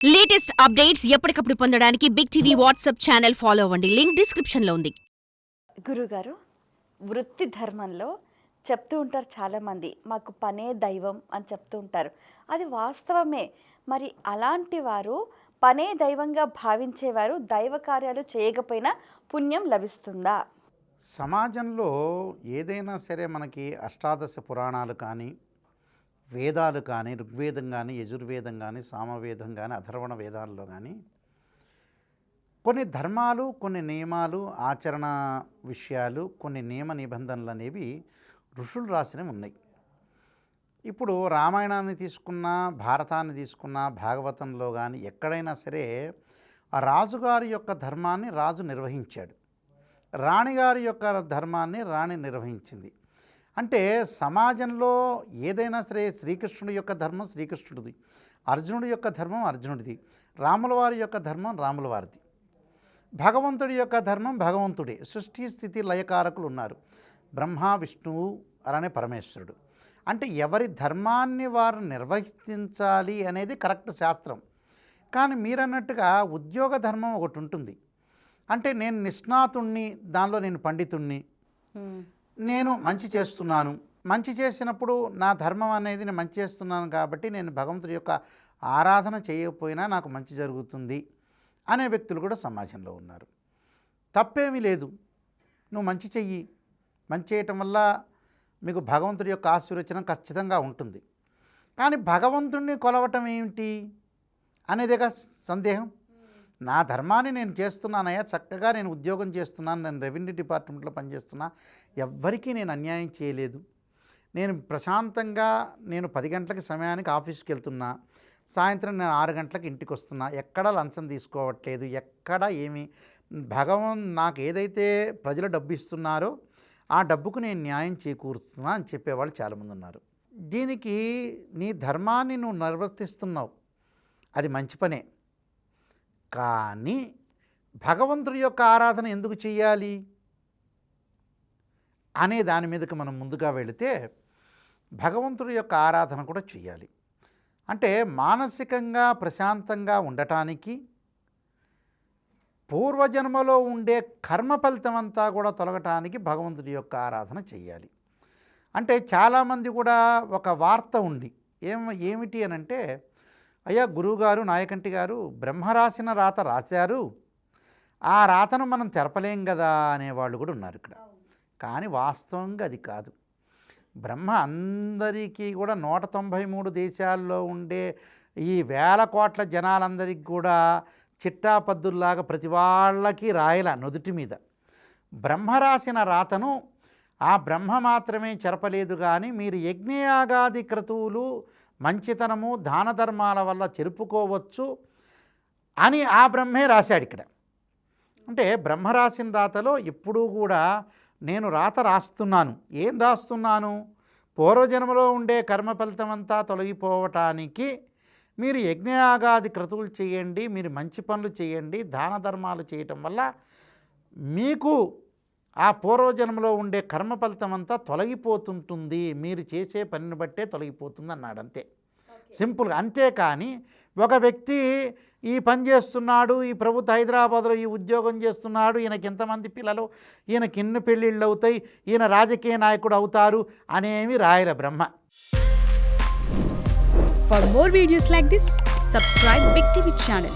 Latest updates ఎప్పటికప్పుడు పొందడానికి big TV WhatsApp channel follow అవ్వండి. లింక్ డిస్క్రిప్షన్ లో ఉంది. గురుగారు, వృత్తి ధర్మంలో చెప్తూ ఉంటారు చాలామంది, మాకు పనే దైవం అని చెప్తూ ఉంటారు. అది వాస్తవమే. మరి అలాంటి వారు పనే దైవంగా భావించేవారు దైవ కార్యాలు చేయకపోయినా పుణ్యం లభిస్తుందా? సమాజంలో ఏదైనా సరే మనకి అష్టాదశ పురాణాలు కానీ, వేదాలు కానీ, ఋగ్వేదం కానీ, యజుర్వేదం కానీ, సామవేదం కానీ, అథర్వణ వేదాల్లో కానీ కొన్ని ధర్మాలు, కొన్ని నియమాలు, ఆచరణ విషయాలు, కొన్ని నియమ నిబంధనలు అనేవి ఋషులు రాసినవి ఉన్నాయి. ఇప్పుడు రామాయణాన్ని తీసుకున్నా, భారతాన్ని తీసుకున్నా, భాగవతంలో కానీ ఎక్కడైనా సరే ఆ రాజుగారి యొక్క ధర్మాన్ని రాజు నిర్వహించాడు, రాణిగారి యొక్క ధర్మాన్ని రాణి నిర్వహించింది. అంటే సమాజంలో ఏదైనా సరే శ్రీకృష్ణుడి యొక్క ధర్మం శ్రీకృష్ణుడిది, అర్జునుడి యొక్క ధర్మం అర్జునుడిది, రాముల వారి యొక్క ధర్మం రాముల వారిది, భగవంతుడి యొక్క ధర్మం భగవంతుడే. సృష్టి స్థితి లయకారకులు ఉన్నారు, బ్రహ్మ విష్ణువు అలానే పరమేశ్వరుడు. అంటే ఎవరి ధర్మాన్ని వారు నిర్వహించాలి అనేది కరెక్ట్ శాస్త్రం. కానీ మీరన్నట్టుగా ఉద్యోగ ధర్మం ఒకటి ఉంటుంది. అంటే నేను నిష్ణాతుణ్ణి, దానిలో నేను పండితుణ్ణి, నేను మంచి చేస్తున్నాను, మంచి చేసినప్పుడు నా ధర్మం అనేది నేను మంచి చేస్తున్నాను కాబట్టి నేను భగవంతుడి యొక్క ఆరాధన చేయకపోయినా నాకు మంచి జరుగుతుంది అనే వ్యక్తులు కూడా సమాజంలో ఉన్నారు. తప్పేమీ లేదు, నువ్వు మంచి చెయ్యి, మంచి చేయటం వల్ల మీకు భగవంతుడి యొక్క ఆశీర్వచనం ఖచ్చితంగా ఉంటుంది. కానీ భగవంతుడిని కొలవటం ఏమిటి అనేదేగా సందేహం. నా ధర్మాన్ని నేను చేస్తున్నానయ్యా, చక్కగా నేను ఉద్యోగం చేస్తున్నాను, నేను రెవెన్యూ డిపార్ట్మెంట్లో పనిచేస్తున్నా, ఎవ్వరికీ నేను అన్యాయం చేయలేదు, నేను ప్రశాంతంగా నేను 10 గంటలకి సమయానికి ఆఫీస్కి వెళ్తున్నా, సాయంత్రం నేను 6 గంటలకు ఇంటికి వస్తున్నా, ఎక్కడ లంచం తీసుకోవట్లేదు, ఎక్కడ ఏమి నాకు ఏదైతే ప్రజలు డబ్బు ఇస్తున్నారో ఆ డబ్బుకు నేను న్యాయం చేకూరుస్తున్నా అని చెప్పేవాళ్ళు చాలామంది ఉన్నారు. దీనికి నీ ధర్మాన్ని నువ్వు నిర్వర్తిస్తున్నావు, అది మంచి పనే. కానీ భగవంతుడి యొక్క ఆరాధన ఎందుకు చేయాలి అనే దాని మీదకి మనం ముందుగా వెళితే, భగవంతుడి యొక్క ఆరాధన కూడా చేయాలి. అంటే మానసికంగా ప్రశాంతంగా ఉండటానికి, పూర్వజన్మలో ఉండే కర్మ ఫలితం అంతా కూడా తొలగటానికి భగవంతుడి యొక్క ఆరాధన చేయాలి. అంటే చాలామంది కూడా ఒక వార్త ఉంది, ఏమిటి అని అంటే, అయ్యా గురువుగారు, నాయకంటి గారు బ్రహ్మ రాసిన రాత రాశారు, ఆ రాతను మనం తెరపలేం కదా అనేవాళ్ళు కూడా ఉన్నారు ఇక్కడ. కానీ వాస్తవంగా అది కాదు. బ్రహ్మ అందరికీ కూడా 193 దేశాల్లో ఉండే ఈ వేల కోట్ల జనాలందరికీ కూడా చిట్టాపద్దుల్లాగా ప్రతి వాళ్ళకి రాయల నుదుటి మీద. బ్రహ్మ రాసిన రాతను ఆ బ్రహ్మ మాత్రమే చెరపలేదు, కానీ మీరు యజ్ఞయాగాది క్రతువులు, మంచితనము, దాన ధర్మాల వల్ల చెరుపుకోవచ్చు అని ఆ బ్రహ్మే రాశాడు ఇక్కడ. అంటే బ్రహ్మ రాసిన రాతలో ఎప్పుడూ కూడా నేను రాత రాస్తున్నాను, ఏం రాస్తున్నాను, పూర్వజన్మలో ఉండే కర్మ ఫలితం అంతా తొలగిపోవటానికి మీరు యజ్ఞయాగాది క్రతువులు చేయండి, మీరు మంచి పనులు చేయండి, దాన ధర్మాలు చేయటం వల్ల మీకు ఆ పూర్వజన్మలో ఉండే కర్మ ఫలితం అంతా తొలగిపోతుంటుంది, మీరు చేసే పనిని బట్టే తొలగిపోతుంది అన్నాడు. అంతే, సింపుల్గా. అంతేకాని ఒక వ్యక్తి ఈ పని చేస్తున్నాడు, ఈ ప్రభుత్వ హైదరాబాద్లో ఈ ఉద్యోగం చేస్తున్నాడు, ఈయనకి ఎంతమంది పిల్లలు, ఈయనకి ఎన్ని పెళ్ళిళ్ళు అవుతాయి, ఈయన రాజకీయ నాయకుడు అవుతారు అనేవి రాయల బ్రహ్మ. For more videos like this, subscribe Big TV channel.